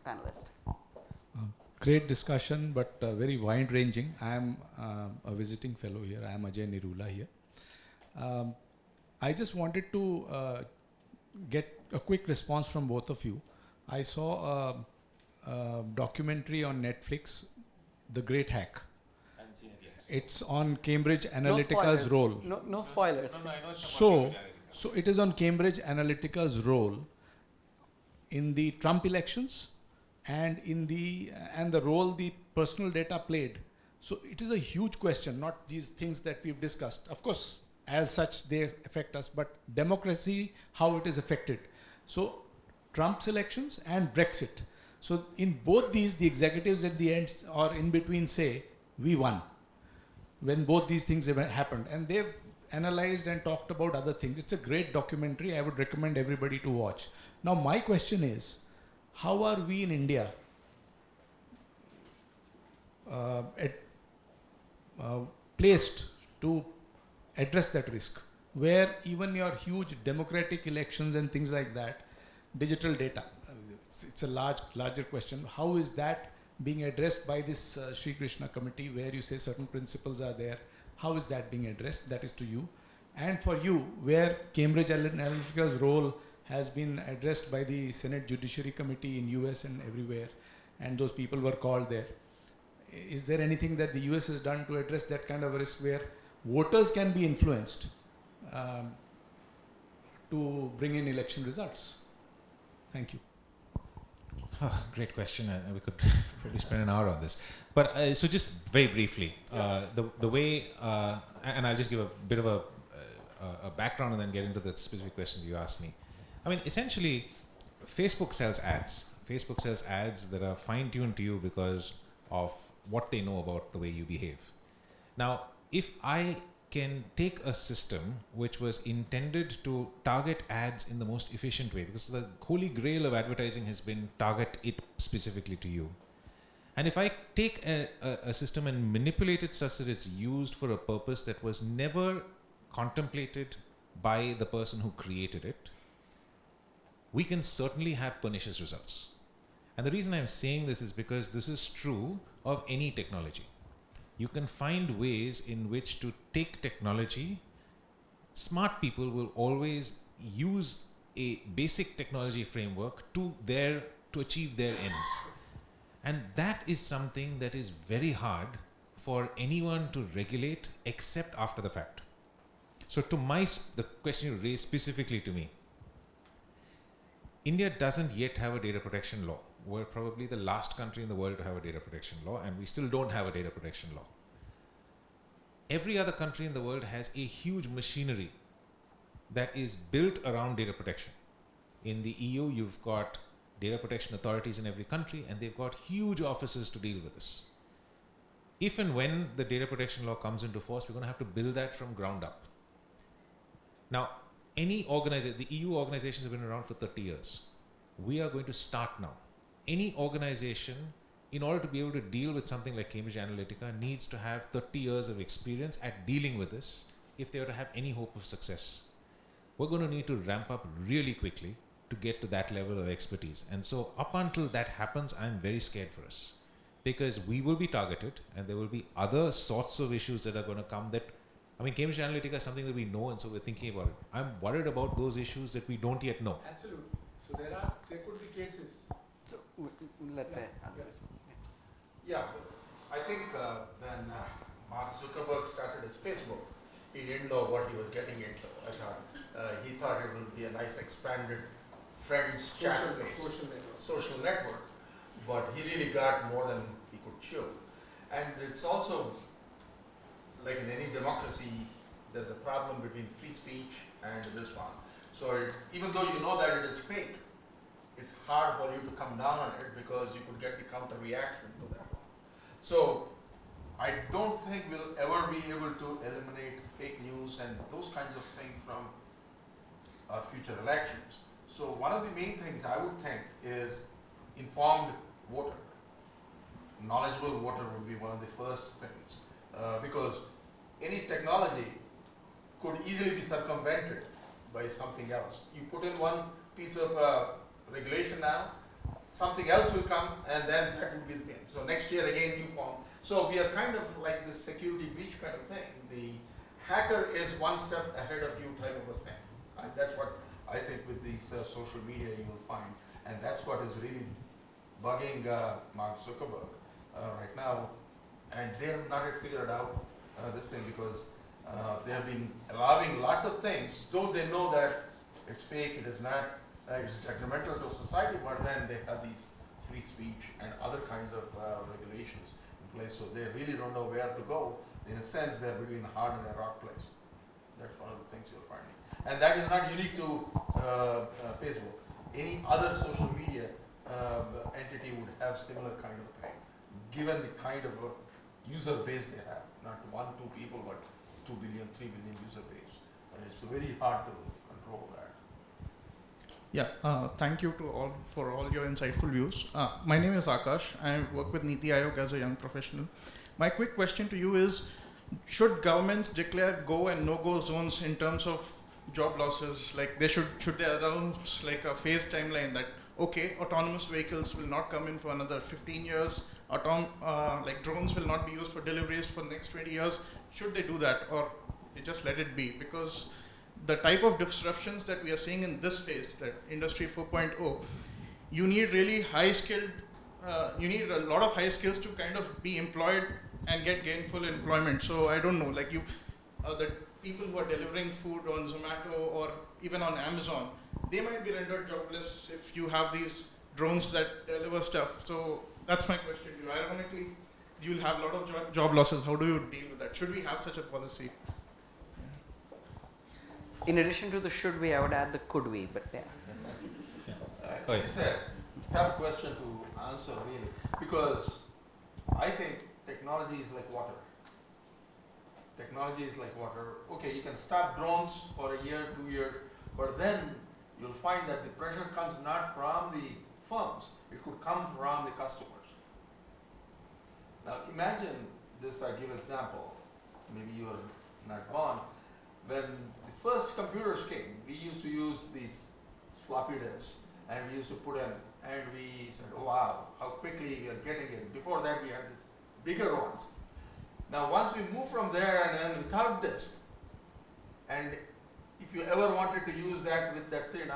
panelist. Great discussion, but very wide-ranging. I am a visiting fellow here. I am Ajay Nirula here. I just wanted to get a quick response from both of you. I saw a documentary on Netflix, The Great Hack. I haven't seen it yet. It's on Cambridge Analytica's role. No spoilers. No, I know it's So it is on Cambridge Analytica's role in the Trump elections and in the role the personal data played. So it is a huge question, not these things that we've discussed. Of course, as such, they affect us, but democracy, how it is affected. So Trump's elections and Brexit. So in both these, the executives at the end or in between say, we won, when both these things have happened. And they've analyzed and talked about other things. It's a great documentary. I would recommend everybody to watch. Now, my question is, how are we in India placed to address that risk, where even your huge democratic elections and things like that, digital data, it's a larger question. How is that being addressed by this Sri Krishna committee, where you say certain principles are there? How is that being addressed? That is to you. And for you, where Cambridge Analytica's role has been addressed by the Senate Judiciary Committee in US and everywhere, and those people were called there. Is there anything that the US has done to address that kind of a risk where voters can be influenced to bring in election results? Thank you. Great question. We could probably spend an hour on this. But so just very briefly, the way, and I'll just give a bit of a background and then get into the specific questions you asked me. I mean, essentially, Facebook sells ads. Facebook sells ads that are fine-tuned to you because of what they know about the way you behave. Now, if I can take a system which was intended to target ads in the most efficient way, because the holy grail of advertising has been target it specifically to you. And if I take a system and manipulate it such that it's used for a purpose that was never contemplated by the person who created it, we can certainly have pernicious results. And the reason I'm saying this is because this is true of any technology. You can find ways in which to take technology. Smart people will always use a basic technology framework to achieve their ends. And that is something that is very hard for anyone to regulate except after the fact. So to the question you raised specifically to me, India doesn't yet have a data protection law. We're probably the last country in the world to have a data protection law, and we still don't have a data protection law. Every other country in the world has a huge machinery that is built around data protection. In the EU, you've got data protection authorities in every country, and they've got huge offices to deal with this. If and when the data protection law comes into force, we're going to have to build that from ground up. Now, the EU organizations have been around for 30 years. We are going to start now. Any organization, in order to be able to deal with something like Cambridge Analytica, needs to have 30 years of experience at dealing with this if they are to have any hope of success. We're going to need to ramp up really quickly to get to that level of expertise. And so up until that happens, I'm very scared for us, because we will be targeted and there will be other sorts of issues that are going to come that, I mean, Cambridge Analytica is something that we know, and so we're thinking about it. I'm worried about those issues that we don't yet know. Absolutely. So there could be cases. So let the others. Yeah, I think when Mark Zuckerberg started his Facebook, he didn't know what he was getting into. He thought it would be a nice expanded friends chat place, social network, but he really got more than he could chew. And it's also, like in any democracy, there's a problem between free speech and this one. So even though you know that it is fake, it's hard for you to come down on it because you could get the counter reaction to that one. So I don't think we'll ever be able to eliminate fake news and those kinds of things from our future elections. So one of the main things I would think is informed voter. Knowledgeable voter would be one of the first things, because any technology could easily be circumvented by something else. You put in one piece of regulation now, something else will come, and then that will be the thing. So next year again, new form. So we are kind of like this security breach kind of thing. The hacker is one step ahead of you type of a thing. That's what I think with these social media you will find, and that's what is really bugging Mark Zuckerberg right now, and they have not yet figured out this thing because they have been allowing lots of things, though they know that it's fake, it is not, it's detrimental to society, but then they have these free speech and other kinds of regulations in place, so they really don't know where to go. In a sense, they're between a hard and a rock place. That's one of the things you're finding. And that is not unique to Facebook. Any other social media entity would have similar kind of thing, given the kind of a user base they have. Not 1, 2 people, but 2 billion, 3 billion user base. And it's very hard to control that. Yeah, thank you to all for all your insightful views. My name is Akash. I work with Niti Aayog as a young professional. My quick question to you is, should governments declare go and no-go zones in terms of job losses? Like should they announce like a phased timeline that, okay, autonomous vehicles will not come in for another 15 years, like drones will not be used for deliveries for the next 20 years. Should they do that, or they just let it be? Because the type of disruptions that we are seeing in this phase, that Industry 4.0, you need really high-skilled, you need a lot of high skills to kind of be employed and get gainful employment. So I don't know, like the people who are delivering food on Zomato or even on Amazon, they might be rendered jobless if you have these drones that deliver stuff. So that's my question to you. Ironically, you'll have a lot of job losses. How do you deal with that? Should we have such a policy? In addition to the should we, I would add the could we, but yeah. It's a tough question to answer really, because I think technology is like water. Technology is like water. Okay, you can stop drones for a year, 2 years, but then you'll find that the pressure comes not from the firms, it could come from the customers. Now imagine this, I give an example, maybe you are not born. When the first computers came, we used to use these floppy disks, and we used to put in, and we said, oh wow, how quickly we are getting it. Before that we had these bigger ones. Now once we move from there and then without disk, and if you ever wanted to use that with that 3.5%,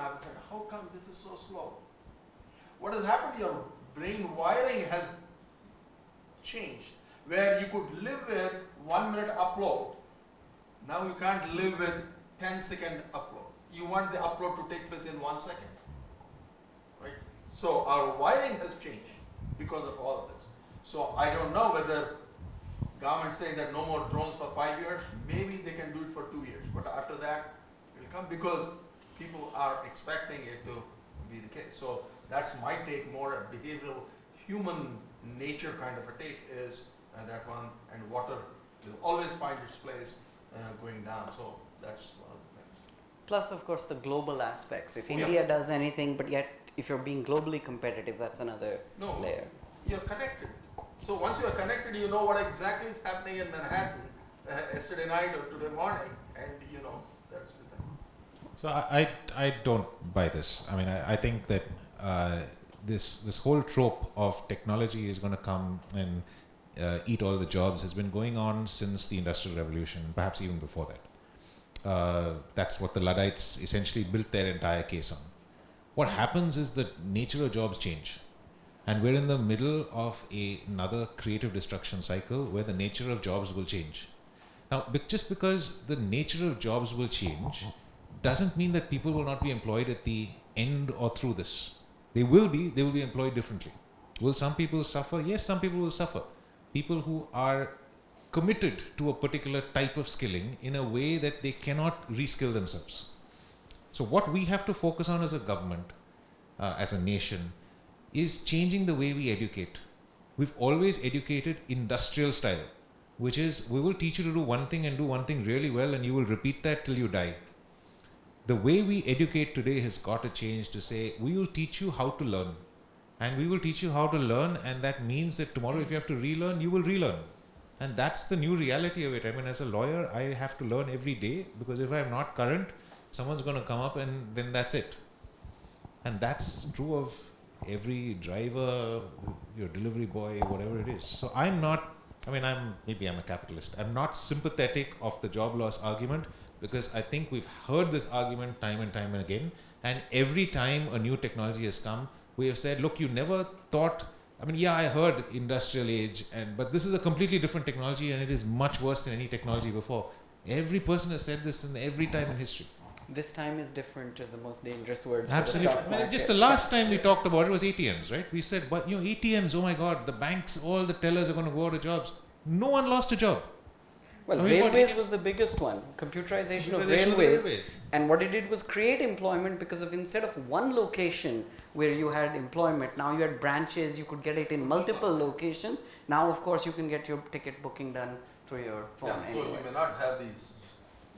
how come this is so slow? What has happened? Your brain wiring has changed, where you could live with 1 minute upload. Now you can't live with 10-second upload. You want the upload to take place in 1 second, right? So our wiring has changed because of all of this. So I don't know whether government saying that no more drones for 5 years, maybe they can do it for 2 years, but after that it will come because people are expecting it to be the case. So that's my take, more a behavioral human nature kind of a take is that one, and water will always find its place going down. So that's one of the things. Plus, of course, the global aspects. If Oh, yeah. India does anything, but yet if you're being globally competitive, that's another layer. You're connected. So once you're connected, you know what exactly is happening in Manhattan yesterday night or today morning, and you know, that's the thing. So I don't buy this. I mean, I think that this whole trope of technology is going to come and eat all the jobs has been going on since the Industrial Revolution, perhaps even before that. That's what the Luddites essentially built their entire case on. What happens is that nature of jobs change. And we're in the middle of another creative destruction cycle where the nature of jobs will change. Now, just because the nature of jobs will change doesn't mean that people will not be employed at the end or through this. They will be employed differently. Will some people suffer? Yes, some people will suffer. People who are committed to a particular type of skilling in a way that they cannot reskill themselves. So what we have to focus on as a government, as a nation, is changing the way we educate. We've always educated industrial style, which is we will teach you to do one thing and do one thing really well, and you will repeat that till you die. The way we educate today has got to change to say we will teach you how to learn, and we will teach you how to learn, and that means that tomorrow if you have to relearn, you will relearn. And that's the new reality of it. I mean, as a lawyer, I have to learn every day, because if I'm not current, someone's going to come up and then that's it. And that's true of every driver, your delivery boy, whatever it is. So I'm a capitalist. I'm not sympathetic of the job loss argument, because I think we've heard this argument time and time and again. And every time a new technology has come, we have said, look, you never thought, I heard industrial age, but this is a completely different technology and it is much worse than any technology before. Every person has said this in every time in history. This time is different is the most dangerous words. Absolutely. For the stock market. Just the last time we talked about it was ATMs, right? We said, but ATMs, oh my God, the banks, all the tellers are going to go out of jobs. No one lost a job. Well, railways was the biggest one. Computerization of railways. And what it did was create employment, because of instead of one location where you had employment, now you had branches, you could get it in multiple locations. Now, of course, you can get your ticket booking done through your phone. So you may not have these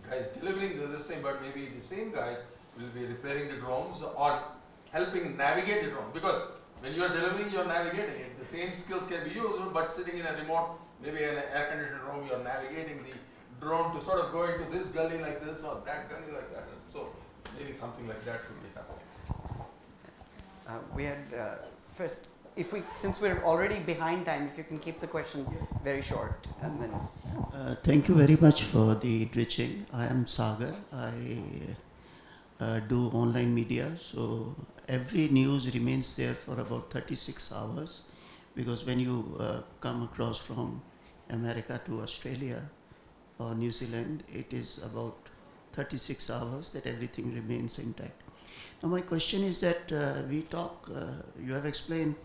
guys delivering this thing, but maybe the same guys will be repairing the drones or helping navigate the drone. Because when you are delivering, you are navigating it. The same skills can be used, but sitting in a remote, maybe in an air-conditioned room, you are navigating the drone to sort of go into this gully like this or that gully like that. So maybe something like that could be happening. We had first, since we're already behind time, if you can keep the questions very short, and then. Thank you very much for the enriching. I am Sagar. I do online media, so every news remains there for about 36 hours, because when you come across from America to Australia or New Zealand, it is about 36 hours that everything remains intact. Now my question is that you have explained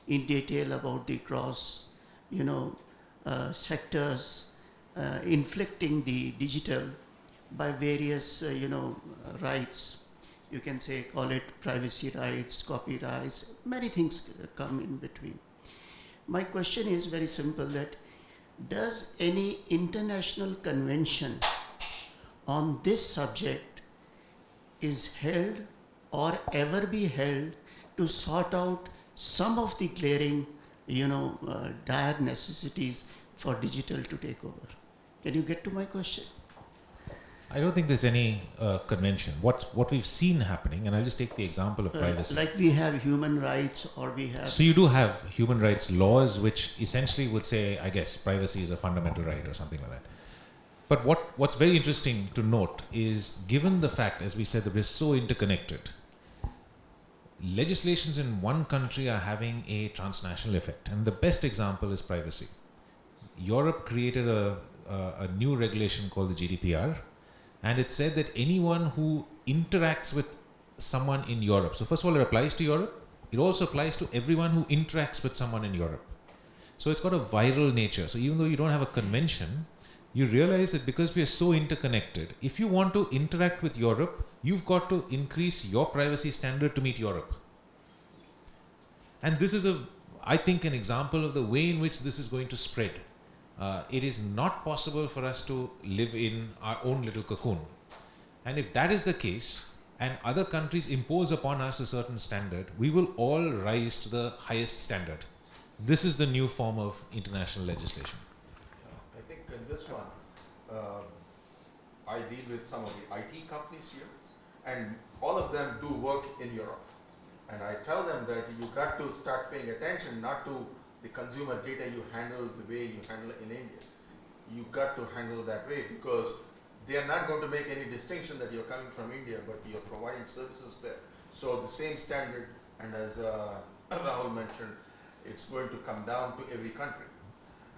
in detail about the cross, sectors inflicting the digital by various, rights. You can call it privacy rights, copyrights, many things come in between. My question is very simple, that does any international convention on this subject is held or ever be held to sort out some of the glaring, dire necessities for digital to take over? Can you get to my question? I don't think there's any convention. What we've seen happening, and I'll just take the example of privacy. Like we have human rights, or we have... So you do have human rights laws which essentially would say, I guess, privacy is a fundamental right or something like that. But what's very interesting to note is, given the fact, as we said, that we're so interconnected, legislations in one country are having a transnational effect. And the best example is privacy. Europe created a new regulation called the GDPR, and it said that anyone who interacts with someone in Europe, so first of all, it applies to Europe, it also applies to everyone who interacts with someone in Europe. So it's got a viral nature. So even though you don't have a convention, you realize that because we are so interconnected, if you want to interact with Europe, you've got to increase your privacy standard to meet Europe. And this is I think, an example of the way in which this is going to spread. It is not possible for us to live in our own little cocoon. And if that is the case, and other countries impose upon us a certain standard, we will all rise to the highest standard. This is the new form of international legislation. I think in this one, I deal with some of the IT companies here, and all of them do work in Europe. And I tell them that you got to start paying attention not to the consumer data you handle the way you handle it in India. You got to handle that way, because they are not going to make any distinction that you're coming from India, but you're providing services there. So the same standard, and as Rahul mentioned, it's going to come down to every country.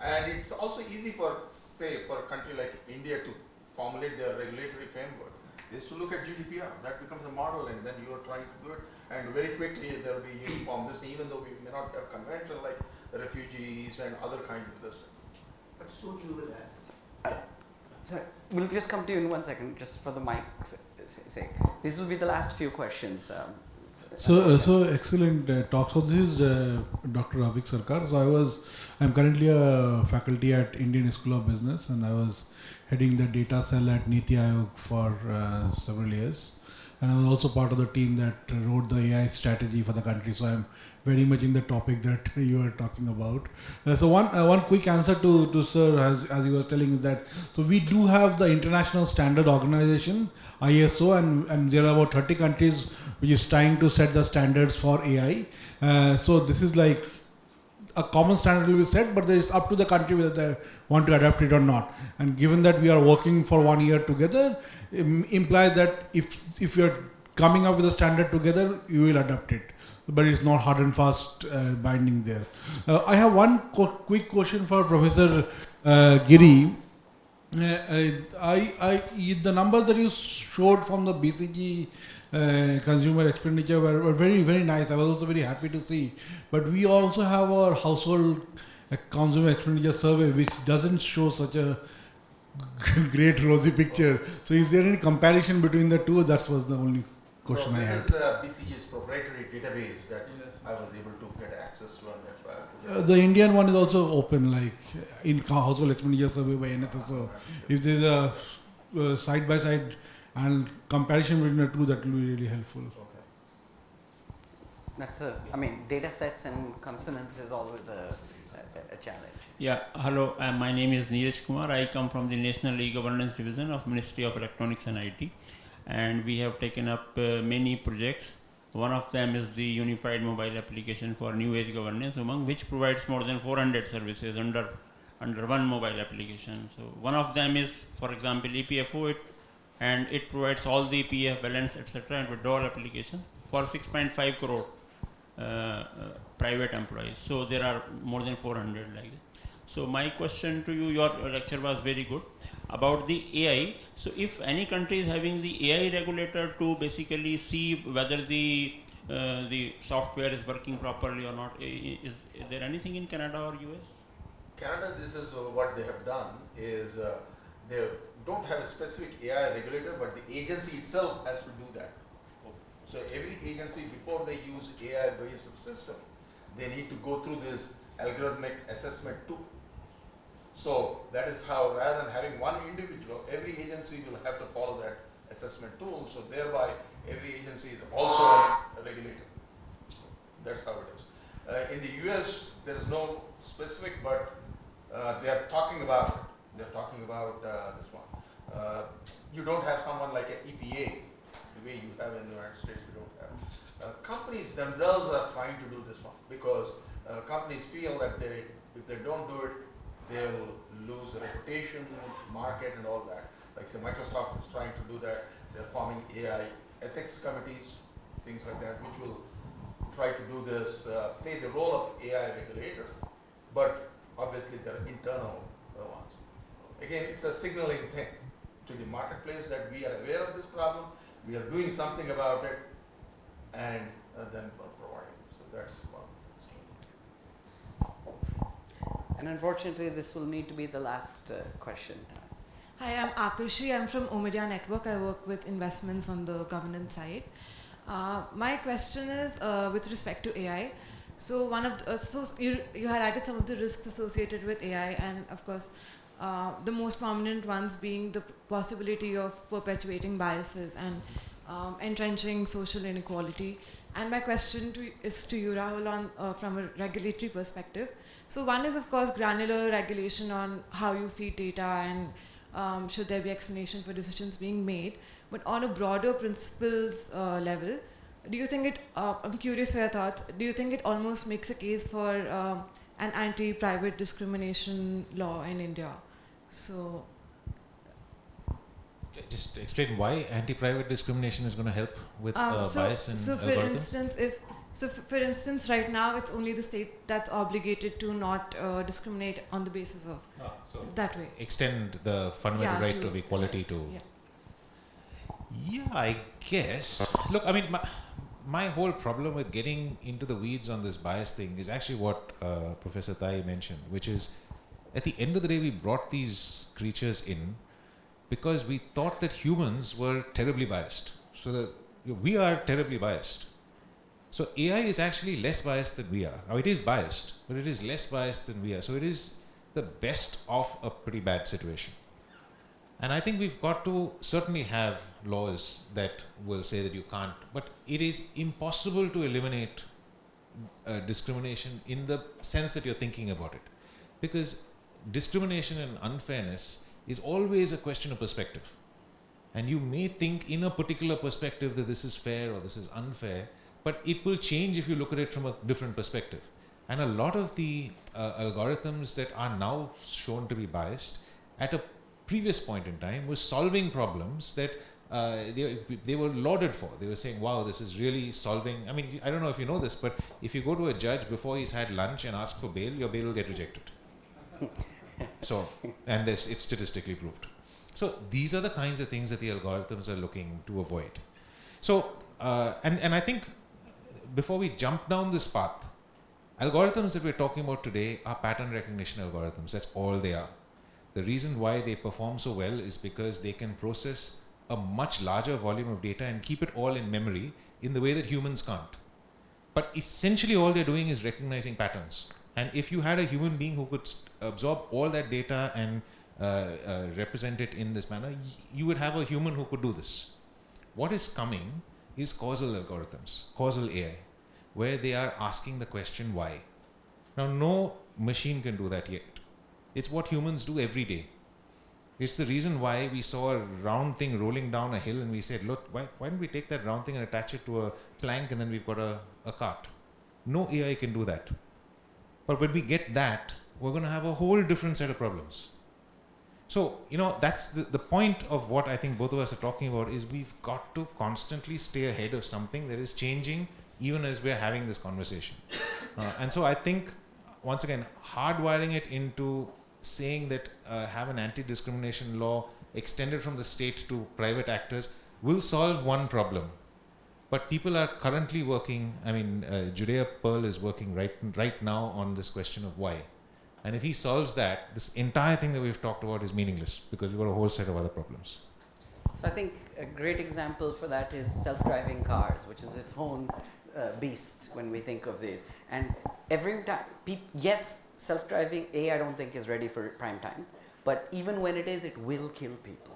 And it's also easy for, say, for a country like India to formulate their regulatory framework. Is to look at GDPR. That becomes a model, and then you are trying to do it. And very quickly there will be uniform this, even though we may not have convention like refugees and other kinds of this. But soon you will have. Sir, we'll just come to you in 1 second, just for the mic's sake. These will be the last few questions. So excellent talk. So this is Dr. Avik Sarkar. So I'm currently a faculty at Indian School of Business, and I was heading the data cell at Niti Aayog for several years. And I was also part of the team that wrote the AI strategy for the country. So I'm very much in the topic that you are talking about. So one quick answer to Sir, as you were telling, is that so we do have the International Standard Organization, ISO, and there are about 30 countries which is trying to set the standards for AI. So this is like a common standard will be set, but it's up to the country whether they want to adapt it or not. And given that we are working for 1 year together, implies that if you're coming up with a standard together, you will adapt it. But it's not hard and fast binding there. I have one quick question for Professor Giri. The numbers that you showed from the BCG consumer expenditure were very, very nice. I was also very happy to see. But we also have our household consumer expenditure survey, which doesn't show such a great rosy picture. So is there any comparison between the two? That was the only question I had. This is BCG's proprietary database that I was able to get access to, and that's why I put it. The Indian one is also open, like in household expenditure survey by NSSO. If there is a side by side and comparison between the two, that will be really helpful. That's data sets and consonants is always a challenge. Yeah, hello, my name is Neeraj Kumar. I come from the National E-Governance Division of Ministry of Electronics and IT, and we have taken up many projects. One of them is the Unified Mobile Application for New Age Governance, among which provides more than 400 services under one mobile application. So one of them is, for example, EPFO, and it provides all the PF balance, etc., and withdrawal applications for 6.5 crore private employees. So there are more than 400 like that. So my question to you, your lecture was very good about the AI. So if any country is having the AI regulator to basically see whether the software is working properly or not, is there anything in Canada or US? Canada, this is what they have done is they don't have a specific AI regulator, but the agency itself has to do that. So every agency, before they use AI-based system, they need to go through this algorithmic assessment too. So that is how, rather than having one individual, every agency will have to follow that assessment tool. So thereby, every agency is also a regulator. That's how it is. In the US, there is no specific, but they are talking about it. They're talking about this one. You don't have someone like an EPA, the way you have in the United States. You don't have. Companies themselves are trying to do this one because companies feel that if they don't do it, they'll lose reputation, market, and all that. Like say Microsoft is trying to do that. They're forming AI ethics committees, things like that, which will try to do this, play the role of AI regulator, but obviously they're internal ones. Again, it's a signaling thing to the marketplace that we are aware of this problem, we are doing something about it, and then providing. So that's one. And unfortunately, this will need to be the last question. Hi, I'm Akushi. I'm from Omidia Network. I work with investments on the governance side. My question is with respect to AI. So one of the, you highlighted some of the risks associated with AI, and of course, the most prominent ones being the possibility of perpetuating biases and entrenching social inequality. And my question is to you, Rahul, on from a regulatory perspective. So one is, of course, granular regulation on how you feed data and should there be explanation for decisions being made. But on a broader principles level, do you think it, I'm curious for your thoughts, do you think it almost makes a case for an anti-private discrimination law in India? So just explain why anti-private discrimination is going to help with bias and algorithms? So for instance, right now it's only the state that's obligated to not discriminate on the basis of that way. Extend the fundamental right to equality to. Yeah, I guess. Look, I mean, my whole problem with getting into the weeds on this bias thing is actually what Professor Tayi mentioned, which is at the end of the day, we brought these creatures in because we thought that humans were terribly biased. So that we are terribly biased. So AI is actually less biased than we are. Now it is biased, but it is less biased than we are. So it is the best of a pretty bad situation. And I think we've got to certainly have laws that will say that you can't, but it is impossible to eliminate discrimination in the sense that you're thinking about it. Because discrimination and unfairness is always a question of perspective. And you may think in a particular perspective that this is fair or this is unfair, but it will change if you look at it from a different perspective. And a lot of the algorithms that are now shown to be biased at a previous point in time was solving problems that they were lauded for. They were saying, wow, this is really solving. I mean, I don't know if you know this, but if you go to a judge before he's had lunch and ask for bail, your bail will get rejected. So, and this, it's statistically proved. So these are the kinds of things that the algorithms are looking to avoid. So, and I think before we jump down this path, algorithms that we're talking about today are pattern recognition algorithms. That's all they are. The reason why they perform so well is because they can process a much larger volume of data and keep it all in memory in the way that humans can't. But essentially all they're doing is recognizing patterns. And if you had a human being who could absorb all that data and represent it in this manner, you would have a human who could do this. What is coming is causal algorithms, causal AI, where they are asking the question why. Now, no machine can do that yet. It's what humans do every day. It's the reason why we saw a round thing rolling down a hill and we said, look, why don't we take that round thing and attach it to a plank and then we've got a cart. No AI can do that. But when we get that, we're going to have a whole different set of problems. So, you know, that's the point of what I think both of us are talking about is we've got to constantly stay ahead of something that is changing even as we're having this conversation. And so I think, once again, hardwiring it into saying that have an anti-discrimination law extended from the state to private actors will solve one problem. But people are currently working, I mean, Judea Pearl is working right now on this question of why. And if he solves that, this entire thing that we've talked about is meaningless because we've got a whole set of other problems. So I think a great example for that is self-driving cars, which is its own beast when we think of these. And every time, yes, self-driving, I don't think is ready for prime time. But even when it is, it will kill people.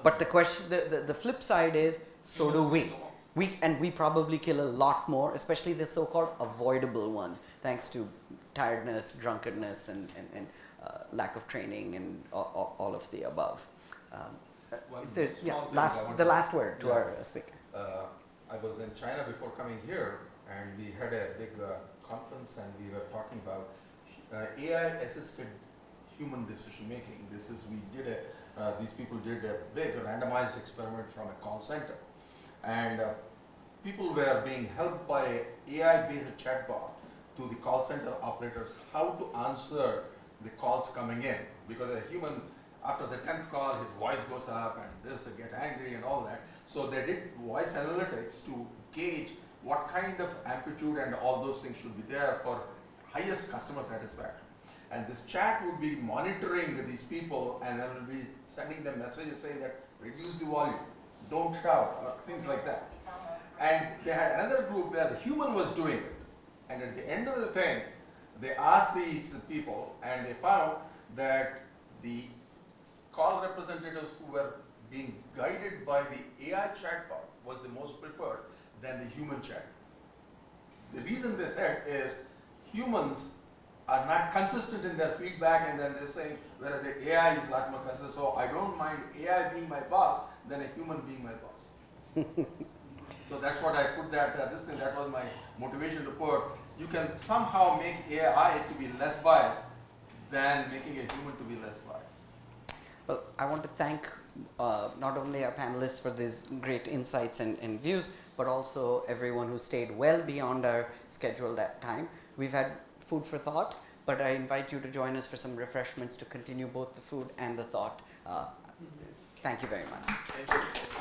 But the question, the flip side is, so do we. We probably kill a lot more, especially the so-called avoidable ones, thanks to tiredness, drunkenness, and lack of training, and all of the above. The last word to our speaker. I was in China before coming here, and we had a big conference, and we were talking about AI-assisted human decision making. These people did a big randomized experiment from a call center, and people were being helped by AI-based chatbot to the call center operators how to answer the calls coming in, because a human, after the 10th call, his voice goes up and this, they get angry and all that. So they did voice analytics to gauge what kind of amplitude and all those things should be there for highest customer satisfaction. And this chat would be monitoring these people and then will be sending them messages saying that reduce the volume, don't shout, things like that. And they had another group where the human was doing it. And at the end of the thing, they asked these people and they found that the call representatives who were being guided by the AI chatbot was the most preferred than the human chat. The reason they said is humans are not consistent in their feedback, and then they're saying, whereas the AI is a lot more consistent, so I don't mind AI being my boss than a human being my boss. So that's what I put that was my motivation to put. You can somehow make AI to be less biased than making a human to be less biased. Well, I want to thank not only our panelists for these great insights and views, but also everyone who stayed well beyond our scheduled time. We've had food for thought, but I invite you to join us for some refreshments to continue both the food and the thought. Thank you very much. Thank you.